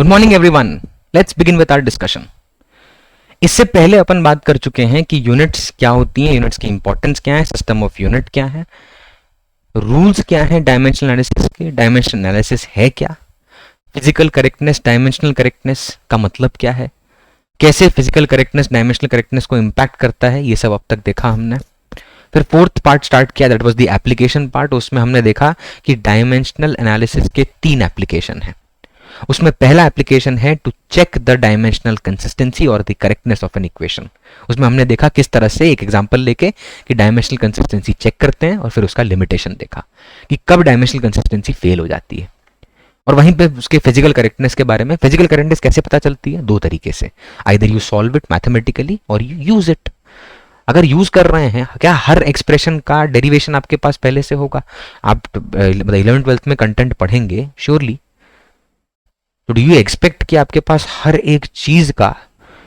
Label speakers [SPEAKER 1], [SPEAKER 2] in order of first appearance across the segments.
[SPEAKER 1] Good morning everyone, let's begin with our discussion. इससे पहले अपन बात कर चुके हैं कि यूनिट्स क्या होती हैं, यूनिट्स की इंपॉर्टेंस क्या है, सिस्टम ऑफ यूनिट क्या है, रूल्स क्या है डायमेंशनल एनालिसिस के, डायमेंशनल एनालिसिस है क्या, फिजिकल करेक्टनेस डायमेंशनल करेक्टनेस का मतलब क्या है, कैसे फिजिकल करेक्टनेस डायमेंशनल करेक्टनेस को इंपैक्ट करता है, ये सब अब तक देखा हमने। फिर फोर्थ पार्ट स्टार्ट किया, that was the application part. उसमें हमने देखा कि डायमेंशनल एनालिसिस के 3 एप्लीकेशन हैं। उसमें पहला एप्लीकेशन है to check the dimensional consistency और the correctness of an equation. उसमें हमने देखा किस तरह से एक एग्जांपल लेके कि डायमेंशनल कंसिस्टेंसी चेक करते हैं और फिर उसका लिमिटेशन देखा कि कब डायमेंशनल कंसिस्टेंसी फेल हो जाती है। और वहीं पे उसके फिजिकल करेक्टनेस के बारे में, फिजिकल करेक्टनेस कैसे पता चलती है, 2 तरीके से, either you solve it mathematically और यू यूज इट। अगर यूज कर रहे हैं, क्या हर एक्सप्रेशन का डेरिवेशन आपके पास पहले से होगा? आप 11th-12th में कंटेंट पढ़ेंगे श्योरली, तो डू यू एक्सपेक्ट कि आपके पास हर एक चीज का,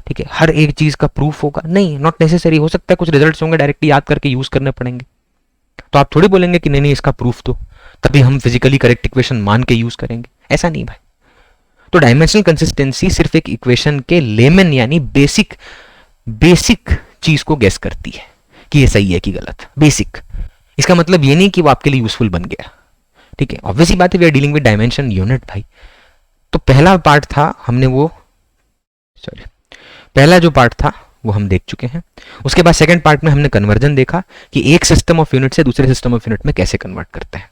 [SPEAKER 1] ठीक है, हर एक चीज का प्रूफ होगा? नहीं, नॉट नेसेसरी। हो सकता है कुछ रिजल्ट्स होंगे डायरेक्टली याद करके यूज करने पड़ेंगे, तो आप थोड़ी बोलेंगे कि नहीं इसका प्रूफ दो, तभी हम फिजिकली करेक्ट इक्वेशन मान के यूज करेंगे, ऐसा नहीं भाई। तो डायमेंशनल कंसिस्टेंसी सिर्फ एक इक्वेशन के लेमन यानी बेसिक चीज को गेस करती है कि ये सही है कि गलत, बेसिक। इसका मतलब ये नहीं कि वो आपके लिए यूजफुल बन गया, ठीक है। ऑब्वियसली बात है, we are dealing with dimension unit भाई। तो पहला पार्ट था, पहला जो पार्ट था वो हम देख चुके हैं। उसके बाद सेकंड पार्ट में हमने कन्वर्जन देखा कि एक सिस्टम ऑफ यूनिट से दूसरे सिस्टम ऑफ यूनिट में कैसे कन्वर्ट करते हैं।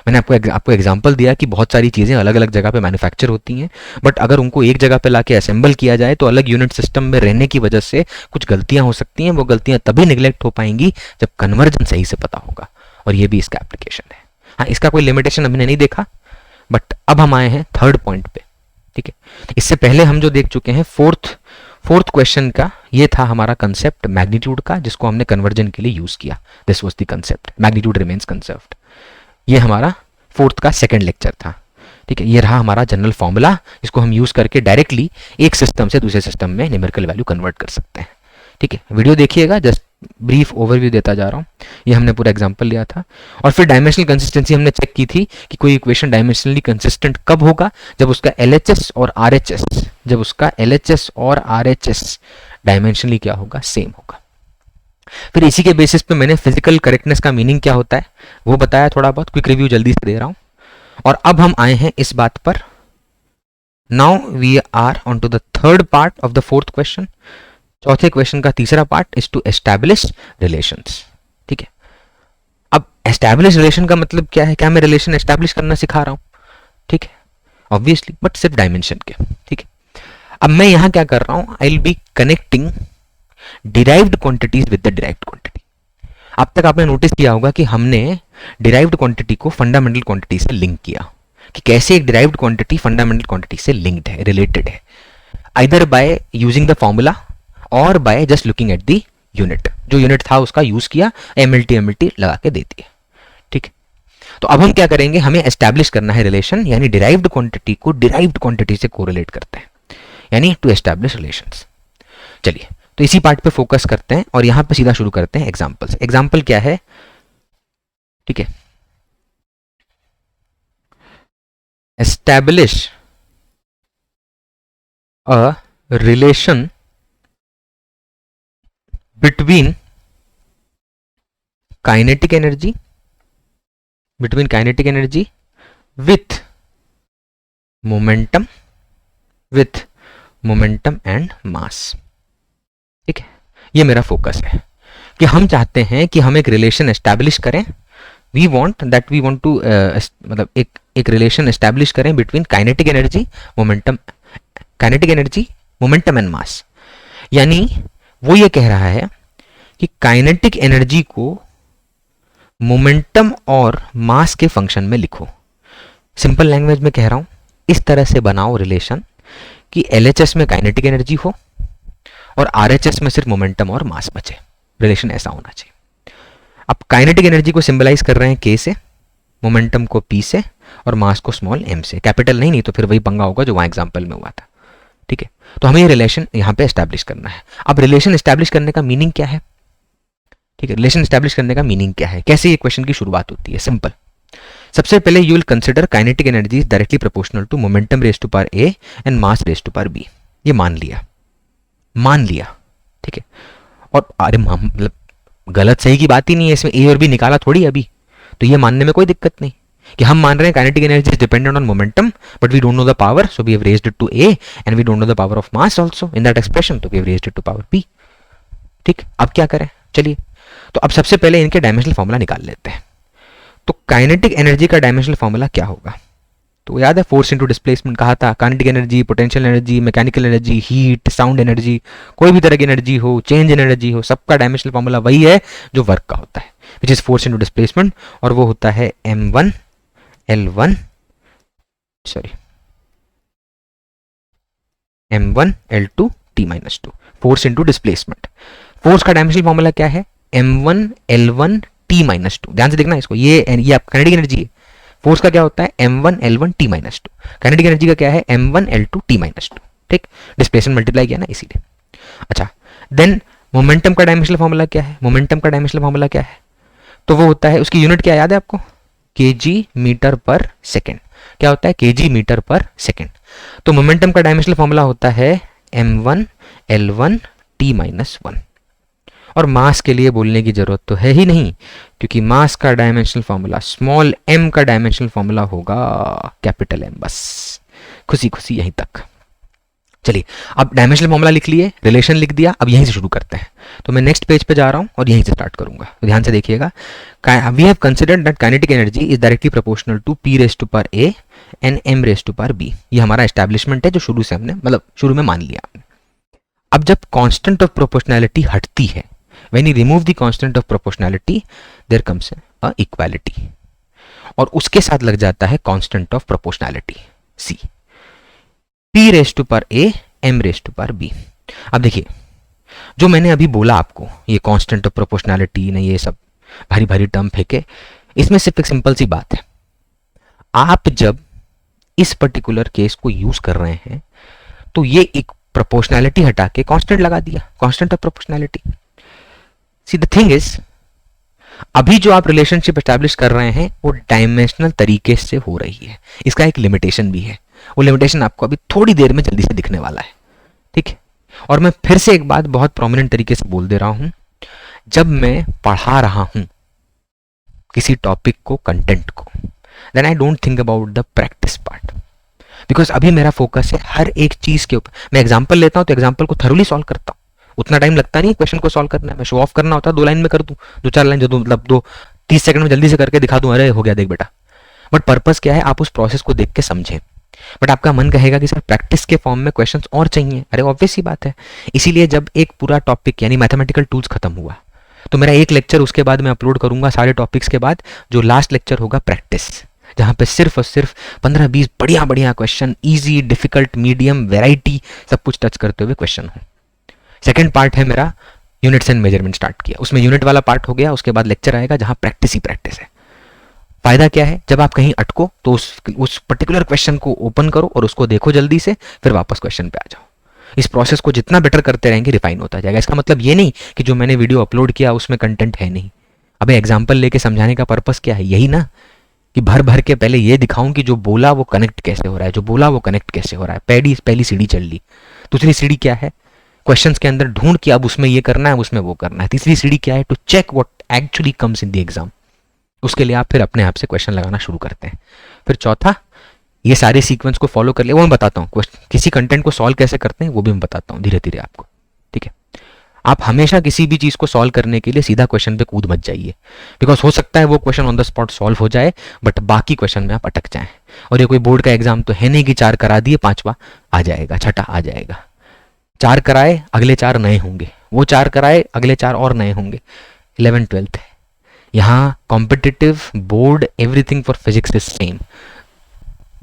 [SPEAKER 1] मैंने आपको एग्जांपल दिया कि बहुत सारी चीजें अलग अलग जगह पे मैन्युफैक्चर होती हैं, बट अगर उनको एक जगह पे लाके असेंबल किया जाए तो अलग यूनिट सिस्टम में रहने की वजह से कुछ गलतियां हो सकती हैं। वो गलतियां तभी निगलेक्ट हो पाएंगी जब कन्वर्जन सही से पता होगा, और ये भी इसका एप्लीकेशन है। हाँ, इसका कोई लिमिटेशन हमने नहीं देखा, बट अब हम आए हैं थर्ड पॉइंट पे, ठीक है। इससे पहले हम जो देख चुके हैं फोर्थ क्वेश्चन का, ये था हमारा कंसेप्ट मैग्नीट्यूड का, जिसको हमने कन्वर्जन के लिए यूज किया। This was the concept, magnitude remains concept. ये हमारा फोर्थ का सेकंड लेक्चर था, ठीक है। ये रहा हमारा जनरल फॉर्मूला, जिसको हम यूज करके डायरेक्टली एक सिस्टम से दूसरे सिस्टम में न्यूमेरिकल वैल्यू कन्वर्ट कर सकते हैं, ठीक है। वीडियो देखिएगा, जस्ट ब्रीफ ओवरव्यू देता जा रहा हूँ। ये हमने पूरा एग्जांपल लिया था। और फिर डायमेंशनल कंसिस्टेंसी हमने चेक की थी कि कोई इक्वेशन डायमेंशनली कंसिस्टेंट कब होगा, जब उसका LHS और RHS डायमेंशनली क्या होगा, सेम होगा। फिर इसी के बेसिस पे मैंने फिजिकल करेक्टनेस का मीनिंग क्या होता है वो बताया, थोड़ा बहुत क्विक रिव्यू जल्दी से दे रहा हूं। और अब हम आए हैं इस बात पर, now we are on to the third part of the fourth question. चौथे क्वेश्चन का तीसरा part is to establish relations, ठीक है। अब एस्टैब्लिश रिलेशन का मतलब क्या है? क्या मैं रिलेशन एस्टैब्लिश करना सिखा रहा हूं? ठीक है, ऑब्वियसली, बट सिर्फ डायमेंशन के, ठीक है। अब मैं यहां क्या कर रहा हूं, I will be connecting derived quantities with the derived quantity. अब तक आपने नोटिस किया होगा कि हमने डिराइव्ड क्वांटिटी को फंडामेंटल क्वांटिटी से लिंक किया, कि कैसे एक डिराइव्ड क्वांटिटी फंडामेंटल क्वांटिटी से लिंक्ड है, रिलेटेड है, either by using the formula और by just looking at the unit. जो यूनिट था उसका यूज किया, MLT लगा के दे दिया, ठीक है। तो अब हम क्या करेंगे, हमें एस्टैब्लिश करना है रिलेशन, यानी डिराइव्ड क्वांटिटी को डिराइव्ड क्वांटिटी से कोरिलेट करते हैं, यानी टू एस्टैब्लिश रिलेशंस। चलिए, तो इसी पार्ट पे फोकस करते हैं और यहां पे सीधा शुरू करते हैं एग्जांपल से। एग्जांपल क्या है, ठीक है, establish a relation between kinetic energy with momentum and mass, ठीक है। ये मेरा फोकस है कि हम चाहते हैं कि हम एक रिलेशन एस्टैब्लिश करें। वी वांट टू मतलब एक रिलेशन एस्टैब्लिश करें between kinetic energy, momentum and mass. यानी वो ये कह रहा है कि काइनेटिक एनर्जी को मोमेंटम और मास के फंक्शन में लिखो। सिंपल लैंग्वेज में कह रहा हूं, इस तरह से बनाओ रिलेशन कि LHS में काइनेटिक एनर्जी हो और RHS में सिर्फ मोमेंटम और मास बचे। रिलेशन ऐसा होना चाहिए। अब काइनेटिक एनर्जी को सिंबलाइज कर रहे हैं K से, मोमेंटम को P से और मास को स्मॉल m से। कैपिटल नहीं तो फिर वही पंगा होगा जो वहां एग्जांपल में हुआ था, ठीक है। तो हमें ये रिलेशन यहां पे एस्टैब्लिश करना है। अब रिलेशन एस्टैब्लिश करने का मीनिंग क्या है, ठीक है, रिलेशन एस्टैब्लिश करने का मीनिंग क्या है, कैसे ये क्वेश्चन की शुरुआत होती है? सिंपल सबसे पहले you will consider kinetic energy is directly proportional to momentum raise to power A and mass raise to power B. ये मान लिया, ठीक है। और अरे मतलब गलत सही की बात ही नहीं है इसमें, ए और बी निकाला थोड़ी अभी, तो ये मानने में कोई दिक्कत नहीं कि हम मान रहे हैं kinetic energy is dependent on momentum but we don't know the power, so we have raised it to a and we don't know the power of mass also in that expression, तो we have raised it to power B. ठीक, अब क्या करें, चलिए तो अब सबसे पहले इनके डायमेंशनल फॉर्मूला निकाल लेते हैं। तो काइनेटिक एनर्जी का डायमेंशनल फॉर्मूला क्या होगा, तो याद है फोर्स इनटू डिस्प्लेसमेंट कहा था, kinetic energy, potential energy, mechanical energy, heat, sound energy, कोई भी तरह की एनर्जी हो, चेंज एनर्जी हो, सबका डायमेंशनल फॉर्मूला वही है जो वर्क का होता है, which is force into displacement, और वो होता है m1 l1 sorry m1 l2 t-2 force into displacement. Force का डायमेंशनल फॉर्मूला क्या है, m1 l1 t-2। ध्यान से देखना इसको, ये आप काइनेटिक एनर्जी है, फोर्स का क्या होता है m1 l1 t-2, kinetic energy का क्या है m1 l2 t-2। ठीक, डिस्प्लेसमेंट मल्टीप्लाई किया ना इसीलिए। अच्छा, देन मोमेंटम का डायमेंशनल फॉर्मूला क्या है, मोमेंटम का डायमेंशनल फॉर्मूला क्या है, तो वो होता है, उसकी यूनिट क्या याद है आपको, kg मीटर पर सेकेंड। क्या होता है kg मीटर पर सेकेंड। तो मोमेंटम का डायमेंशनल फॉर्मूला होता है m1 l1 t-1। और मास के लिए बोलने की जरूरत तो है ही नहीं, क्योंकि मास का डायमेंशनल फॉर्मूला स्मॉल m का डायमेंशनल फॉर्मूला होगा कैपिटल M। बस खुशी खुशी यहीं तक। चलिए अब डायमेंशनल फॉर्मूला लिख लिए, रिलेशन लिख दिया, अब यहीं से शुरू करते हैं। तो मैं नेक्स्ट पेज पे जा रहा हूं और यहीं से स्टार्ट करूंगा, तो ध्यान से देखिएगा। We have considered that kinetic energy is directly proportional to p raise to power a and m raise to power b। ये हमारा एस्टैब्लिशमेंट है जो शुरू से हमने मतलब शुरू में मान लिया। अब जब कांस्टेंट ऑफ प्रोपोर्शनैलिटी हटती है, when you remove the constant of proportionality there comes a equality, और उसके साथ लग जाता है constant of proportionality c, p raise to power a m raise to power b। अब देखिए जो मैंने अभी बोला आपको, ये कांस्टेंट ऑफ प्रोपोर्शनैलिटी ने ये सब भारी भारी टर्म फेंके, इसमें सिर्फ एक सिंपल सी बात है, आप जब इस पर्टिकुलर केस को यूज कर रहे हैं तो ये एक प्रोपोर्शनैलिटी हटा के कांस्टेंट लगा दिया, constant of proportionality. See the thing is, अभी जो आप रिलेशनशिप एस्टैब्लिश कर रहे हैं वो डायमेंशनल तरीके से हो रही है, इसका एक लिमिटेशन भी है, वो लिमिटेशन आपको अभी थोड़ी देर में जल्दी से दिखने वाला है। ठीक है, और मैं फिर से एक बात बहुत प्रोमिनेंट तरीके से बोल दे रहा हूं, जब मैं पढ़ा रहा हूं किसी टॉपिक को, कंटेंट को, then I don't think about the practice part, because अभी मेरा फोकस है हर एक चीज के ऊपर। मैं एग्जाम्पल लेता हूं तो एग्जाम्पल को थरोली सॉल्व करता हूं, उतना टाइम लगता नहीं क्वेश्चन को सॉल्व करना है, मैं शो ऑफ करना होता है 2 लाइन में कर दूं, 2-4 लाइन जो मतलब 30 सेकंड में जल्दी से करके दिखा दूं, अरे हो गया देख बेटा। बट पर्पस क्या है, आप उस प्रोसेस को देख के समझें। बट आपका मन कहेगा कि सर प्रैक्टिस के फॉर्म में क्वेश्चंस और चाहिए, अरे ऑब्वियस ही बात है। इसीलिए जब एक पूरा टॉपिक यानी मैथमेटिकल टूल्स खत्म हुआ तो मेरा एक लेक्चर उसके बाद मैं अपलोड करूंगा सारे टॉपिक्स के बाद, जो लास्ट लेक्चर होगा प्रैक्टिस, जहां पे सिर्फ और सिर्फ 15-20 बढ़िया बढ़िया question, easy, difficult, medium, variety सब कुछ टच करते हुए क्वेश्चन हो। सेकेंड पार्ट है मेरा यूनिट्स एंड मेजरमेंट स्टार्ट किया, उसमें यूनिट वाला पार्ट हो गया, उसके बाद लेक्चर आएगा जहां प्रैक्टिस ही प्रैक्टिस है। फायदा क्या है, जब आप कहीं अटको तो उस पर्टिकुलर क्वेश्चन को ओपन करो और उसको देखो जल्दी से, फिर वापस क्वेश्चन पे आ जाओ। इस प्रोसेस को जितना बेटर करते रहेंगे रिफाइन होता जाएगा। इसका मतलब ये नहीं कि जो मैंने वीडियो अपलोड किया उसमें कंटेंट है नहीं। अबे एग्जाम्पल लेके समझाने का पर्पस क्या है, यही ना कि भर भर के पहले ये दिखाऊं कि जो बोला वो कनेक्ट कैसे हो रहा है, जो बोला वो कनेक्ट कैसे हो रहा है। पहली सीढ़ी चल ली। दूसरी सीढ़ी क्या है, क्वेश्चंस के अंदर ढूंढ के अब उसमें ये करना है, उसमें वो करना है। तीसरी सीढ़ी क्या है, to check what actually comes in the exam. उसके लिए आप फिर अपने आप से क्वेश्चन लगाना शुरू करते हैं। फिर चौथा, ये सारे सीक्वेंस को फॉलो कर लिया, वो मैं बताता हूँ। किसी कंटेंट को सॉल्व कैसे करते हैं वो भी मैं बताता हूँ धीरे धीरे आपको। ठीक है, आप हमेशा किसी भी चीज को सॉल्व करने के लिए सीधा क्वेश्चन पे कूद मत जाइए, बिकॉज हो सकता है वो question on the spot solve हो जाए बट बाकी क्वेश्चन में आप अटक जाएं। और ये कोई बोर्ड का एग्जाम तो है नहीं कि 4 करा दिए 5वां आ जाएगा, 6ठा आ जाएगा। 4 कराए अगले 4 नए होंगे, वो 4 कराए अगले 4 और नए होंगे। 11th 12th है यहाँ, competitive board, everything for physics is same,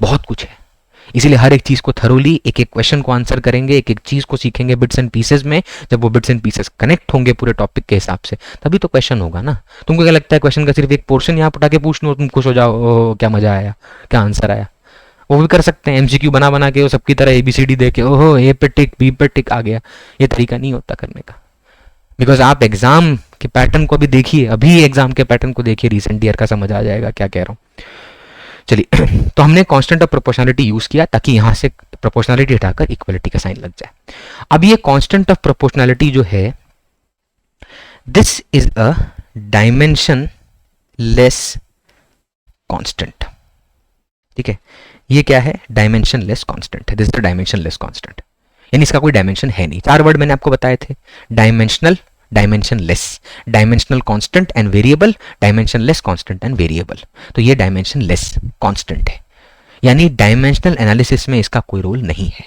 [SPEAKER 1] बहुत कुछ है। इसीलिए हर एक चीज को थरोली एक एक क्वेश्चन को आंसर करेंगे, एक एक चीज को सीखेंगे बिट्स एंड पीसेस में। जब वो बिट्स एंड पीसेस कनेक्ट होंगे पूरे टॉपिक के हिसाब से तभी तो क्वेश्चन होगा ना। तुमको क्या लगता है क्वेश्चन का सिर्फ एक पोर्शन यहाँ उठा के पूछ लो, तुम खुश हो जाओ, ओह क्या मजा आया, क्या आंसर आया? वो भी कर सकते हैं, एमसीक्यू बना बना के वो सबकी तरह ABCD दे के ओहो ए पे टिक बी पे टिक आ गया। ये तरीका नहीं होता करने का, बिकॉज आप एग्जाम के पैटर्न को अभी देखिए, अभी एग्जाम के पैटर्न को देखिए, रिसेंट ईयर का समझ आ जाएगा क्या कह रहा हूँ। चलिए तो हमने कांस्टेंट ऑफ प्रोपोर्शनलिटी यूज किया ताकि यहां से प्रोपोर्शनलिटी हटाकर इक्वलिटी का साइन लग जाए। अब ये कांस्टेंट ऑफ प्रोपोर्शनलिटी जो है, this is a dimension less constant. ठीक है, ये क्या है? डायमेंशन लेस कांस्टेंट है। This is the dimension less constant, यानी इसका कोई डायमेंशन है नहीं। 4 वर्ड मैंने आपको बताए थे, dimensional, dimension less, dimensional constant and variable, dimension less constant and variable. तो ये डायमेंशन लेस कांस्टेंट है, यानी डायमेंशनल एनालिसिस में इसका कोई रोल नहीं है।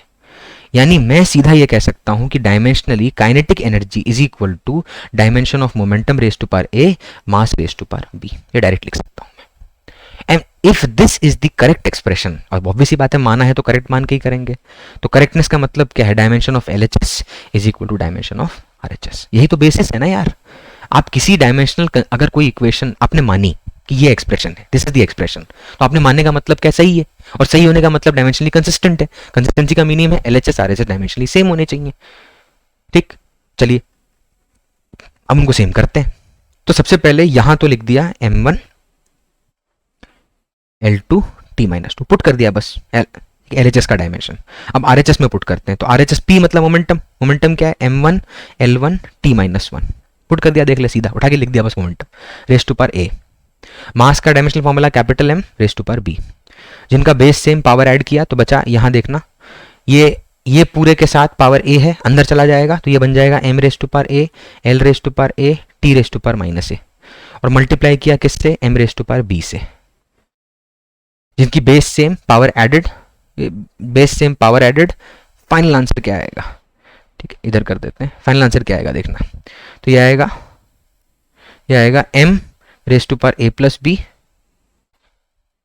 [SPEAKER 1] यानी मैं सीधा ये कह सकता हूं कि dimensionally kinetic energy is equal to dimension of momentum raise to power A mass raise to power B. ये डायरेक्ट लिख सकता हूं मैं। And if this is the correct expression, और ऑब्वियस सी बात है, माना है तो करेक्ट मान के ही करेंगे, तो करेक्टनेस का मतलब क्या है? Dimension of LHS is equal to dimension of RHS. यही तो बेसिस है ना यार। आप किसी डायमेंशनल, अगर कोई इक्वेशन आपने मानी कि ये एक्सप्रेशन है, दिस इज द एक्सप्रेशन, तो आपने मानने का मतलब क्या? सही है। और सही होने का मतलब डायमेंशनली कंसिस्टेंट है। कंसिस्टेंसी का मीनिंग है एलएचएस आरएचएस डायमेंशनली सेम होने चाहिए। ठीक, चलिए अब उनको सेम करते हैं। तो सबसे पहले यहां तो लिख दिया m1 L2 T-2 पुट कर दिया बस, LHS का डायमेंशन। अब RHS में पुट करते हैं, तो RHS P मतलब मोमेंटम, मोमेंटम क्या है? m1 L1 T-1 पुट कर दिया, देख ले, सीधा उठा के लिख दिया बस momentum raise to power A। Mass का dimensional formula capital M raise to power B। जिनका बेस सेम, पावर ऐड किया तो बचा, यहां देखना, ये पूरे के साथ पावर A है, अंदर चला जाएगा तो ये बन जाएगा m raise to power A, L raise to power A, T raise to power -A, और मल्टीप्लाई किया किससे? m raise to power B से। जिनकी base same, power added, base same power added, final answer क्या आएगा? ठीक है, इधर कर देते हैं, फाइनल आंसर क्या आएगा देखना। तो ये आएगा m raise to power A plus B,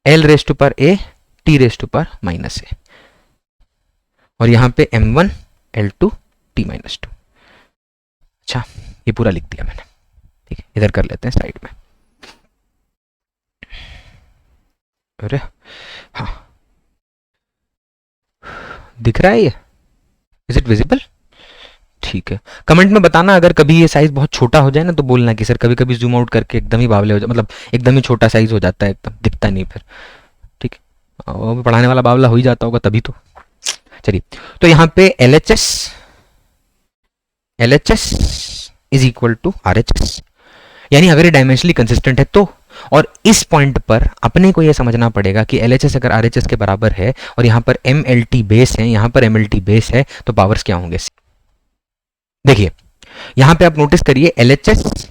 [SPEAKER 1] L raise to power A, T raise to power -A, और यहां पे m1 L2 T-2। अच्छा, ये पूरा लिख दिया मैंने। ठीक है, इधर कर लेते हैं साइड में। अरे हाँ, दिख रहा है ये? Is it visible? ठीक है, कमेंट में बताना अगर कभी ये साइज बहुत छोटा हो जाए ना, तो बोलना कि सर कभी कभी जूम आउट करके एकदम ही बावले हो जाए, मतलब एकदम ही छोटा साइज हो जाता है, एकदम दिखता नहीं फिर। ठीक है, वो भी पढ़ाने वाला बावला हो ही जाता होगा तभी तो। चलिए, तो यहाँ पे LHS is equal to RHS, यानी अगर ये डायमेंशनली कंसिस्टेंट है तो। और इस पॉइंट पर अपने को यह समझना पड़ेगा कि LHS अगर RHS के बराबर है और यहां पर MLT बेस है, यहां पर MLT बेस है, तो पावर्स क्या होंगे? देखिए यहां पे आप नोटिस करिए, LHS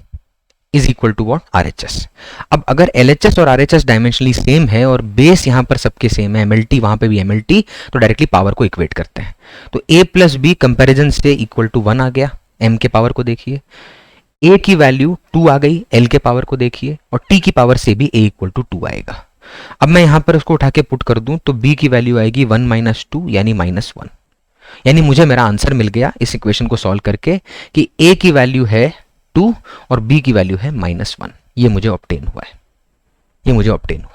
[SPEAKER 1] is equal to what? RHS। अब अगर LHS और RHS डायमेंशनली सेम है और बेस यहां पर सबके सेम है, MLT वहां पे भी MLT, तो डायरेक्टली पावर को इक्वेट करते हैं। तो A प्लस B कंपेरिजन से इक्वल टू 1 आ गया। M के पावर को देखिए, A की वैल्यू 2 आ गई, L के पावर को देखिए, और T की पावर से भी A इक्वल टू 2 आएगा। अब मैं यहां पर उसको उठा के पुट कर दूं तो B की वैल्यू आएगी 1 - 2 यानी -1। यानी मुझे मेरा आंसर मिल गया इस इक्वेशन को सॉल्व करके कि A की वैल्यू है 2 और B की वैल्यू है -1। ये मुझे ऑब्टेन हुआ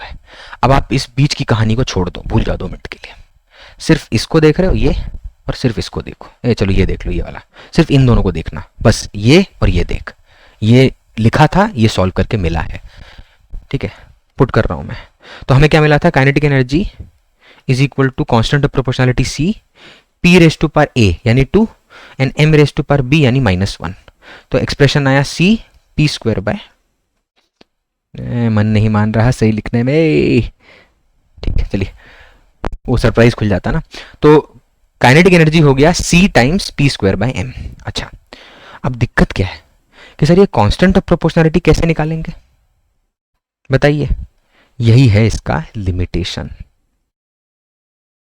[SPEAKER 1] है, अब आप इस बीच की कहानी को छोड़ दो, भूल जाओ 2 मिनट के लिए। सिर्फ इसको देख रहे हो ये, और सिर्फ इसको देखो। चलो ये देख लो, ये वाला, सिर्फ इन दोनों को देखना बस, ये और ये देख, ये लिखा था, ये सॉल्व करके मिला है। ठीक है, पुट कर रहा हूं मैं। तो हमें क्या मिला था? Kinetic energy is equal to constant of proportionality C, P raise to power A यानी 2 and M raise to power B यानी -1। तो एक्सप्रेशन आया C P²/, मन नहीं मान रहा सही लिखने में। ठीक है, चलिए, वो सरप्राइज खुल जाता ना। तो काइनेटिक एनर्जी हो गया C टाइम्स P²/M। अच्छा, अब दिक्कत क्या है कि सर ये कांस्टेंट ऑफ प्रोपोर्शनलिटी कैसे निकालेंगे बताइए? यही है इसका लिमिटेशन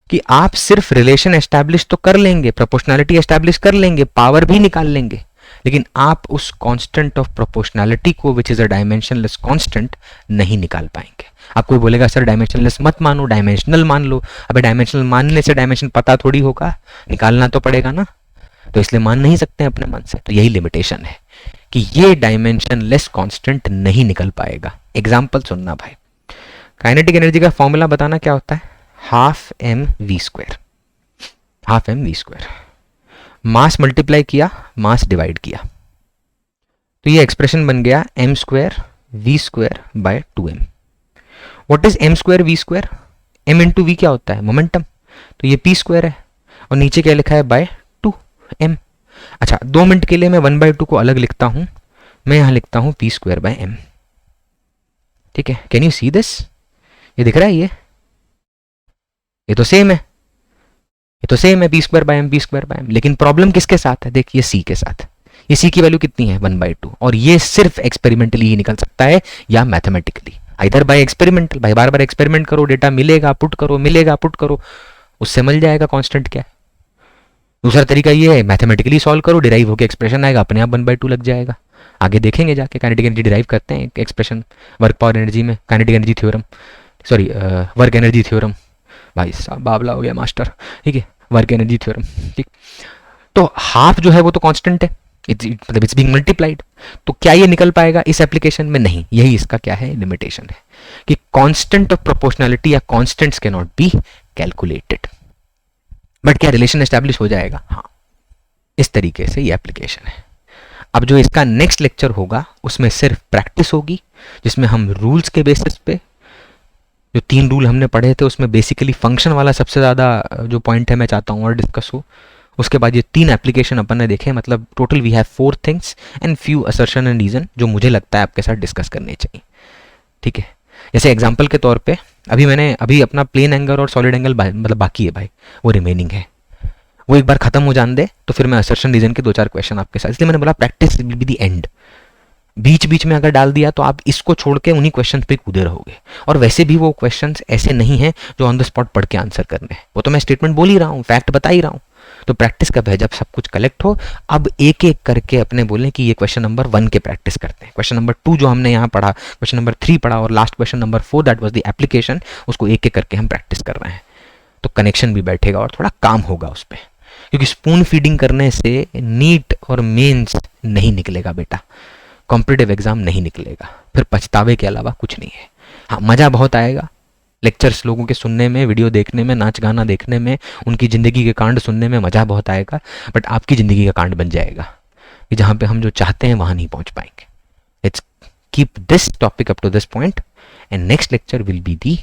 [SPEAKER 1] कि आप सिर्फ रिलेशन एस्टैब्लिश तो कर लेंगे, प्रोपोर्शनलिटी एस्टैब्लिश कर लेंगे, पावर भी निकाल लेंगे, लेकिन आप उस कांस्टेंट ऑफ प्रोपोर्शनलिटी को which is a dimensionless constant नहीं निकाल पाएंगे। आप कोई बोलेगा सर डायमेंशनलेस मत मानो, डायमेंशनल मान लो। अबे डायमेंशनल मानने से डायमेंशन पता थोड़ी होगा, निकालना तो पड़ेगा ना, तो इसलिए मान नहीं सकते अपने मन से। तो यही लिमिटेशन है कि ये डायमेंशनलेस कांस्टेंट नहीं निकल पाएगा। एग्जांपल सुनना भाई, काइनेटिक एनर्जी का फॉर्मूला बताना क्या होता है? Half M V square. Mass multiply किया, मास डिवाइड किया, तो ये एक्सप्रेशन बन गया m² v² by 2m। What is M square V square? M into V क्या होता है? मोमेंटम। तो ये पी स्क्वायर है और नीचे क्या लिखा है? By 2 M. अच्छा 2 मिनट के लिए मैं 1/2 को अलग लिखता हूं, मैं यहां लिखता हूं पी स्क्वायर बाय एम। ठीक है, कैन यू सी दिस? ये दिख रहा है? ये तो सेम है, ये तो सेम है, P square by M, P square by M. लेकिन प्रॉब्लम किसके साथ है? देखिए सी के साथ। ये सी की वैल्यू कितनी है? 1/2। और ये सिर्फ एक्सपेरिमेंटली ही निकल सकता है या मैथमेटिकली। इधर बाय एक्सपेरिमेंटल, भाई बार बार एक्सपेरिमेंट करो, डेटा मिलेगा, पुट करो, मिलेगा, पुट करो, उससे मिल जाएगा कांस्टेंट क्या है। दूसरा तरीका ये है, मैथमेटिकली सॉल्व करो, डिराइव होकर एक्सप्रेशन आएगा, अपने आप 1/2 लग जाएगा। आगे देखेंगे जाके, काइनेटिक एनर्जी डिराइव करते हैं एक्सप्रेशन वर्क पावर एनर्जी में, kinetic energy theorem, sorry work energy theorem. भाई साहब बाबला हो गया मास्टर। ठीक है, वर्क एनर्जी थ्योरम। ठीक, तो हाफ जो है वो तो कांस्टेंट है, मतलब इट्स बीइंग मल्टीप्लाइड। तो क्या ये निकल पाएगा इस एप्लीकेशन में? नहीं। यही इसका क्या है? लिमिटेशन है कि कांस्टेंट ऑफ प्रोपोर्शनैलिटी या constants can not be calculated. But क्या रिलेशन एस्टैब्लिश हो जाएगा? हाँ, इस तरीके से ये एप्लीकेशन है। अब जो इसका नेक्स्ट लेक्चर होगा उसमें सिर्फ प्रैक्टिस होगी, जिसमें हम रूल्स के बेसिस पे, जो 3 रूल हमने पढ़े थे उसमें बेसिकली फंक्शन वाला सबसे ज़्यादा जो पॉइंट है मैं चाहता हूँ और डिस्कस हो। उसके बाद ये 3 एप्लीकेशन अपन ने देखे, मतलब total we have 4 things and few assertion and reason जो मुझे लगता है आपके साथ डिस्कस करने चाहिए। ठीक है, जैसे एग्जांपल के तौर पे अभी अपना प्लेन एंगल और सॉलिड एंगल मतलब बाकी है भाई, वो रिमेनिंग है। वो एक बार खत्म हो जान दे तो फिर मैं असर्शन रीजन के 2-4 क्वेश्चन आपके साथ, इसलिए मैंने बोला practice will be the end. बीच बीच में अगर डाल दिया तो आप इसको छोड़ के उन्हीं क्वेश्चन पे कूदे रहोगे। और वैसे भी वो क्वेश्चंस ऐसे नहीं है जो ऑन द स्पॉट पढ़ के आंसर करने हैं, वो तो मैं स्टेटमेंट बोल ही रहा हूँ, फैक्ट बता ही रहा हूँ। तो प्रैक्टिस कब है? जब सब कुछ कलेक्ट हो। अब एक एक करके अपने बोलें कि ये क्वेश्चन नंबर 1 के प्रैक्टिस करते हैं, क्वेश्चन नंबर 2 जो हमने यहाँ पढ़ा, क्वेश्चन नंबर 3 पढ़ा, और last question number 4 that was the application, उसको एक एक करके हम प्रैक्टिस कर रहे हैं। तो कनेक्शन भी बैठेगा और थोड़ा काम होगा उस पर, क्योंकि स्पून फीडिंग करने से नीट और मेंस नहीं निकलेगा बेटा, कॉम्पिटिटिव एग्जाम नहीं निकलेगा, फिर पछतावे के अलावा कुछ नहीं है। हाँ, मज़ा बहुत आएगा लेक्चर्स लोगों के सुनने में, वीडियो देखने में, नाच गाना देखने में, उनकी ज़िंदगी के कांड सुनने में मज़ा बहुत आएगा। बट आपकी ज़िंदगी का कांड बन जाएगा कि जहाँ पे हम जो चाहते हैं वहाँ नहीं पहुँच पाएंगे। Let's keep this topic up to this point and next lecture will be the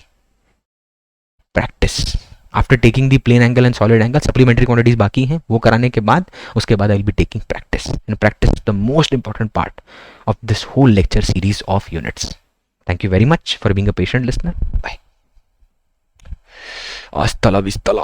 [SPEAKER 1] practice. After taking the plane angle and solid angle, supplementary quantities बाकी हैं, वो कराने के बाद उसके बाद I will be taking practice, and practice is the most important part of this whole lecture series of units. Thank you very much for being a patient listener. Bye. Hasta la vista.